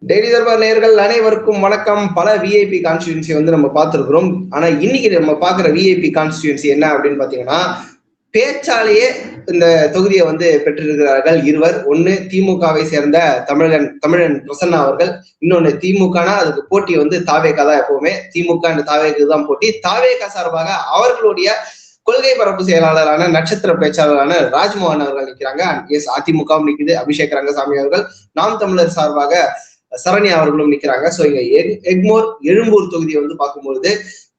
Daily Darbar நேயர்கள் அனைவருக்கும் வணக்கம். பல விஐபி கான்ஸ்டிடியூன்சி வந்து நம்ம பார்த்திருக்கிறோம். ஆனா இன்னைக்கு நம்ம பாக்குற விஐபி கான்ஸ்டிடியூன்சி என்ன அப்படின்னு பாத்தீங்கன்னா, பேச்சாலேயே இந்த தொகுதியை வந்து பெற்றிருக்கிறார்கள் இருவர். ஒன்னு திமுகவை சேர்ந்த தமிழன் பிரசன்னா அவர்கள், இன்னொன்னு திமுகனா அதுக்கு போட்டி வந்து தாவேகா தான். எப்பவுமே திமுக அண்ட் தாவேக்கு தான் போட்டி. தாவேகா சார்பாக அவர்களுடைய கொள்கை பரப்பு செயலாளரான நட்சத்திர பேச்சாளரான ராஜ்மோகன் அவர்கள் நிற்கிறாங்க. எஸ், அதிமுகவும் நிக்குது, அபிஷேக் ரங்கசாமி அவர்கள். நாம் தமிழர் சார்பாக சரண்யா அவர்களும் நிக்கிறாங்க. சோ இங்க எக்மோர் எழும்பூர் தொகுதியை வந்து பார்க்கும்பொழுது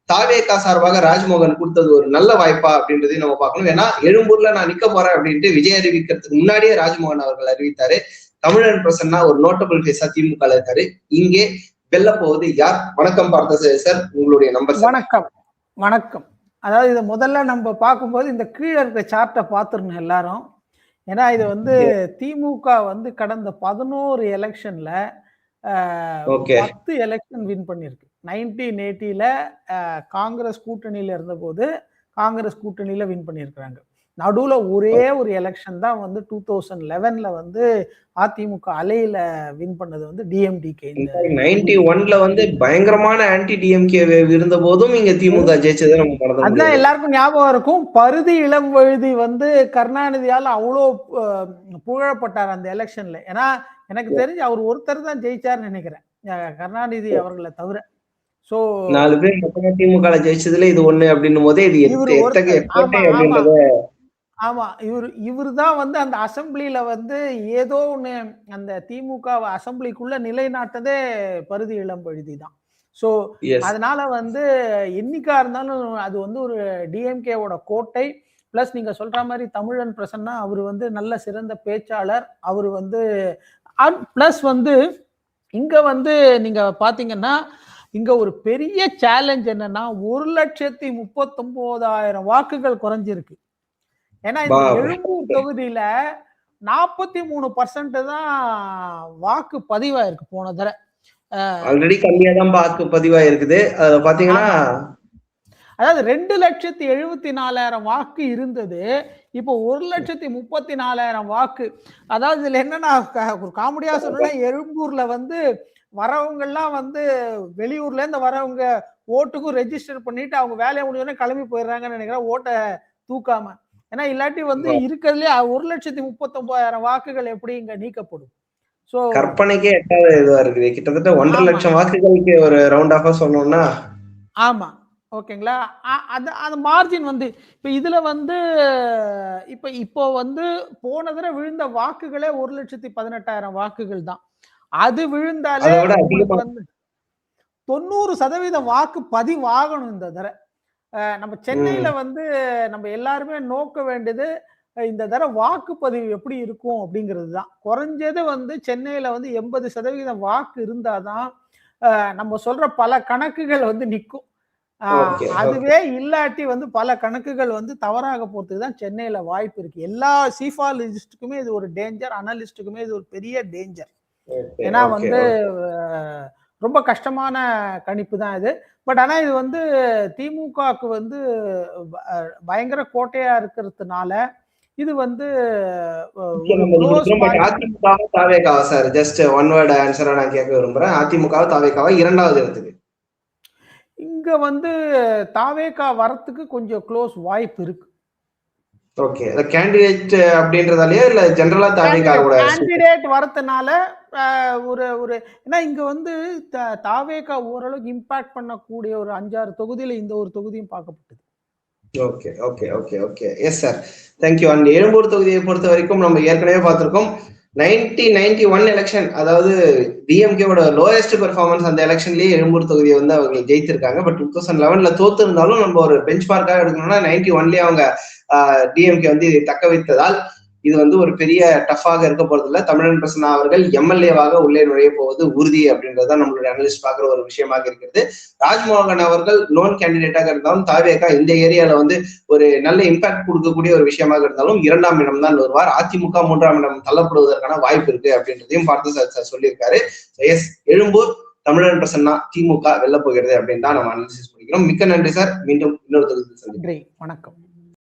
தாவேகா சார்பாக ராஜ்மோகன் கொடுத்தது ஒரு நல்ல வாய்ப்பா அப்படின்றதையும் நம்ம பார்க்கணும். ஏன்னா எழும்பூர்ல நான் நிக்க போறேன் அப்படின்ட்டு விஜய் அறிவிக்கிறதுக்கு முன்னாடியே ராஜ்மோகன் அவர்கள் அறிவித்தாரு. தமிழன் பிரசன்னா ஒரு நோட்டபிள் ஃபேஸா திமுக இருக்காரு. இங்கே வெல்ல போவது யார்? வணக்கம் பார்த்த சார், உங்களுடைய நம்பர். வணக்கம் வணக்கம். அதாவது இதை முதல்ல நம்ம பார்க்கும்போது இந்த கீழே இருக்கிற சார்ட்டை பார்த்துருங்க எல்லாரும். ஏன்னா இது வந்து திமுக வந்து கடந்த 11 எலெக்ஷன்ல 10 எலெக்ஷன் வின் பண்ணிருக்கு. 1980ல காங்கிரஸ் கூட்டணியில இருந்த போது காங்கிரஸ் கூட்டணியில வின் பண்ணியிருக்கிறாங்க. நடுவுல ஒரே ஒரு எலெக்ஷன் தான் வந்து 2011ல வந்து அதிமுக அலையில வின் பண்ணது வந்து டிஎம்டிகே. 91ல வந்து பயங்கரமான ஆன்டி டிஎம்கே இருந்த போதும் இங்க திமுக ஜெயிச்சது நம்ம மறந்து. அதான் எல்லாருக்கும் ஞாபகம் இருக்கும். பருதி இளம்வழுதி வந்து கருணாநிதியால அவ்வளோ புகழப்பட்டார் அந்த எலெக்ஷன்ல. ஏன்னா எனக்கு தெரிஞ்சு அவர் ஒருத்தர் தான் ஜெயிச்சார்னு நினைக்கிறேன், கருணாநிதி அவர்களை தவிர. சோ 4 பேர் மொத்தமா திமுக ஜெயிச்சதுல இது ஒண்ணு அப்படின்னும் போதே இது ஆமா, இவரு தான் வந்து அந்த அசம்பிளில வந்து ஏதோ ஒண்ணு அந்த திமுக அசம்பிளிக்குள்ள நிலைநாட்டதே பருதி இளம்பழுதி தான். சோ அதனால வந்து என்னைக்கா இருந்தாலும் அது வந்து ஒரு டிஎம்கேவோட கோட்டை. பிளஸ் நீங்க சொல்ற மாதிரி தமிழன் பிரசன்னா அவரு வந்து நல்ல சிறந்த பேச்சாளர். அவரு வந்து பிளஸ் வந்து இங்க வந்து நீங்க பாத்தீங்கன்னா இங்க ஒரு பெரிய சேலஞ்ச் என்னன்னா 1,39,000 வாக்குகள் குறைஞ்சிருக்கு. ஏன்னா இந்த எழும்பூர் தொகுதியில 43% தான் வாக்கு பதிவாயிருக்கு. போன தடவை ஆல்ரெடி கம்மியா தான் வாக்கு பதிவாயிருக்குது. பாத்தீங்கன்னா அதாவது 2,74,000 வாக்கு இருந்தது, இப்போ 1,34,000 வாக்கு. அதாவது இதுல என்னன்னா ஒரு காமெடியா சொல்லணும்னா, எழும்பூர்ல வந்து வரவங்க எல்லாம் வந்து வெளியூர்ல இருந்து வரவங்க ஓட்டுக்கும் ரெஜிஸ்டர் பண்ணிட்டு அவங்க வேலையை முடிஞ்சோடனே கிளம்பி போயிடுறாங்கன்னு நினைக்கிறேன், ஓட்டை தூக்காம. ஏன்னா இல்லாட்டி வந்து இருக்கிறதுலே 1,39,000 வாக்குகள் எப்படி இங்க நீக்கப்படும்? சோ கற்பனைக்கே எட்டாத இதுவா இருக்குது. கிட்டத்தட்ட 1.5 லட்சம் வாக்குகளுக்கு ஒரு ரவுண்ட் ஆஃபா சொன்னோம்னா. ஆமா, ஓகேங்களா. அந்த மார்ஜின் வந்து இப்ப இதுல வந்து இப்போ வந்து போன தடவை விழுந்த வாக்குகளே 1,18,000 வாக்குகள் தான். அது விழுந்தாலே வந்து 90% வாக்கு பதிவாகணும். இந்த தடவை நம்ம சென்னையில வந்து நம்ம எல்லாருமே நோக்க வேண்டியது இந்த தடவை வாக்குப்பதிவு எப்படி இருக்கும் அப்படிங்கிறது தான். குறைஞ்சது வந்து சென்னையில வந்து 80% வாக்கு இருந்தாதான் நம்ம சொல்ற பல கணக்குகள் வந்து நிற்கும். அதுவே இல்லாட்டி வந்து பல கணக்குகள் வந்து தவறாக போறதுக்கு தான் சென்னையில வாய்ப்பு இருக்கு. எல்லா சீஃபாலஜிஸ்டுக்குமே இது ஒரு டேஞ்சர், அனலிஸ்டுக்குமே இது ஒரு பெரிய டேஞ்சர். ஏன்னா வந்து ரொம்ப கஷ்டமான கணிப்பு தான் இது. பட் ஆனா இது வந்து திமுகவுக்கு வந்து பயங்கர கோட்டையா இருக்கிறதுனால இது வந்து சார் ஜஸ்ட் ஒன் வேர்ட் ஆன்சரா நான் கேட்க விரும்புறேன். அதிமுக தாவேகாவா இரண்டாவது இடத்துக்கு இங்க வந்து தாவேகா வரத்துக்கு கொஞ்சம் க்ளோஸ் வாய்ப்பு இருக்கு. ஓகே, கேண்டிடேட் அப்படின்றதாலயே இல்ல ஜெனரலா தாவேகா கூட கேண்டிடேட் வரதுனால ஒரு ஏன்னா இங்க வந்து தாவேகா ஓரளவுக்கு இம்பாக்ட் பண்ணக்கூடிய ஒரு 5-6 தொகுதியில இந்த ஒரு தொகுதியும் பார்க்கப்பட்டது. Okay okay okay okay yes sir, thank you. And Egmore தொகுதியை பொறுத்த வரைக்கும் நம்ம ஏற்கனவே பார்த்திருக்கோம். 1991 எலெக்ஷன், அதாவது டிஎம்கேவோட லோயஸ்ட் பெர்ஃபார்மன்ஸ் அந்த எலெக்ஷன்லயே எழும்பூர் தொகுதியை வந்து அவங்க ஜெயித்திருக்காங்க. பட் 2011ல தோத்து இருந்தாலும் நம்ம ஒரு பெஞ்ச் மார்க்காக எடுக்கணும்னா 91லயே அவங்க டிஎம்கே வந்து இதை தக்க வைத்ததால் இது வந்து ஒரு பெரிய டஃபாக இருக்க போறது இல்ல. தமிழன் பிரசன்னா அவர்கள் எம்எல்ஏவாக உள்ளே நுழைய போவது உறுதி அப்படின்றதான் நம்மளுடைய அனலிஸ்ட் பாக்குற ஒரு விஷயமாக இருக்கிறது. ராஜ்மோகன் அவர்கள் நோன் கேண்டிடேட்டாக இருந்தாலும் தாவேகா இந்த ஏரியால வந்து ஒரு நல்ல இம்பாக்ட் கொடுக்கக்கூடிய ஒரு விஷயமாக இருந்தாலும் 2ஆம் இடம் தான் வருவார். அதிமுக 3ஆம் இடம் தள்ளப்படுவதற்கான வாய்ப்பு இருக்கு அப்படின்றதையும் பார்த்து சார் சொல்லியிருக்காரு. எஸ், எழும்பூர் தமிழன் பிரசன்னா திமுக வெல்ல போகிறது அப்படின்னு தான் நம்ம அனாலிசிஸ் பண்ணிக்கிறோம். மிக்க நன்றி சார். மீண்டும் இன்னொரு தொகுதியில் சந்திக்கிறேன். வணக்கம்.